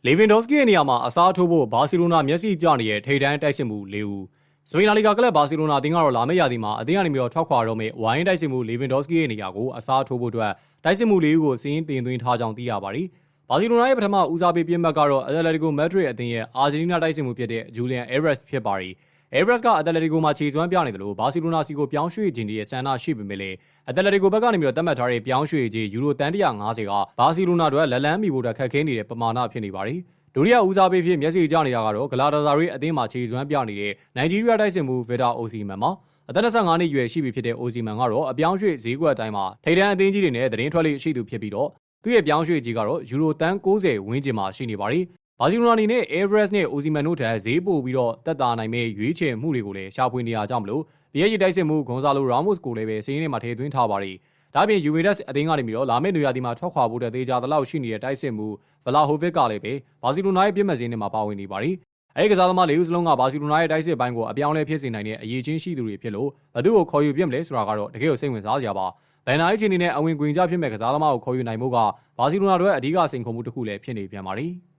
လေဗင်ဒေါစကီရဲ့နေရာမှာအစားထိုးဖို့ဘာစီလိုနာမျက်စိကျနေတဲ့ထိပ်တန်းတိုက်စစ်မှု၄ဦးစပိန်လာလီဂါကလပ်ဘာစီလိုနာအသင်းကတော့လာမယ့်ရာသီမှာအသင်းကနေပြီးတော့ထောက်ခွာတော့မယ့်ဝိုင်းတိုက်စစ်မှုလေဗင်ဒေါစကီရဲ့နေရာကိုအစားထိုးဖို့အတွက်တိုက်စစ်မှု၄ဦးကိုစီးရင်တင်သွင်းထားကြောင်းသိရပါတယ်။ဘာစီလိုနာရဲ့ပထမဦးစားပေးပြစ်မှတ်ကတော့အက်တလက်တီကိုမက်ဒရစ်အသင်းရဲ့အာဂျင်တီးနားတိုက်စစ်မှုဖြစ်တဲ့ဂျူလီယန်အဲဗရက်စ်ဖြစ်ပါတယ်။အဲဗရက်စ်ကအက်တလက်တီကိုမှာခြေစွမ်းပြနေတယ်လို့ဘာစီလိုနာစီကိုပြောင်းရွှေ့ခြင်းရဲ့ဆန္ဒရှိပေမဲ့လည်းအက်တလက်တီကိုဘက်ကနေပြီးတော့သတ်မှတ်ထားတဲ့ပြောင်းရွှေ့ခြင်းယူရိုတန်150ကဘာစီလိုနာတို့လက်လန်းမီဖို့အတွက်ခက်ခဲနေတဲ့ပမာဏဖြစ်နေပါတယ်။ဒုတိယဦးစားပေးဖြစ်မျက်စိကျနေတာကတော့ဂလာတာဇာရီအသင်းမှာခြေစွမ်းပြနေတဲ့နိုင်ဂျီးရီးယားတိုက်စစ်မှုဗီတာအိုစီမန်ပါအသက်25နှစ်အရွယ်ရှိပြီဖြစ်တဲ့အိုစီမန်ကတော့အပြောင်းရွှေ့ဈေးကွက်အတိုင်းမှာထိပ်တန်းအသင်းကြီးတွေနဲ့သတင်းထွက်လေရှိသူဖြစ်ပြီးတော့သူ့ရဲ့ပြောင်းရွှေ့ကြီးကတော့ယူရိုတန်90ဝန်းကျင်မှာရှိနေပါတယ်ဘာစီလိုနာအနေနဲ့အေဗရက်စ်နဲ့အိုစီမန်တို့ထက်ဈေးပိုပြီးတော့တက်တာနိုင်မဲ့ရွေးချယ်မှုတွေကိုလည်းရှာဖွေနေရကြမလို့ဒီရဲ့တိုက်စစ်မှုဂွန်ဆာလိုရာမို့စ်ကိုလည်းပဲစီးရင်ထဲမှာထည့်သွင်းထားပါတယ်ဒါပြင်ယူဗီတက်စ်အသင်းကနေပြီးတော့လာမယ့်နေရာဒီမှာထွက်ခွာဖို့တဲ့သေချာသလောက်ရှိနေတဲ့တိုက်စစ်မှုဗလာဟိုဗစ်ကလည်းပဲဘာစီလိုနာရဲ့ပြစ်မှတ်စင်းထဲမှာပါဝင်နေပါတယ်။အဲဒီကစားသမား၄ဦးစလုံးကဘာစီလိုနာရဲ့တိုက်စစ်ပိုင်းကိုအပြောင်းလဲဖြစ်စေနိုင်တဲ့အရေးချင်းရှိသူတွေဖြစ်လို့ဘသူ့ကိုခေါ်ယူပြစ်မလဲဆိုတာကတော့တကယ်ကိုစိတ်ဝင်စားစရာပါ။ဘန်နာရဲ့အခြေအနေနဲ့အဝင်ကွင်ကြဖြစ်မဲ့ကစားသမားကိုခေါ်ယူနိုင်ဖို့ကဘာစီလိုနာတို့ရဲ့အဓိကစိန်ခေါ်မှုတစ်ခုလည်းဖြစ်နေပြန်ပါတယ်။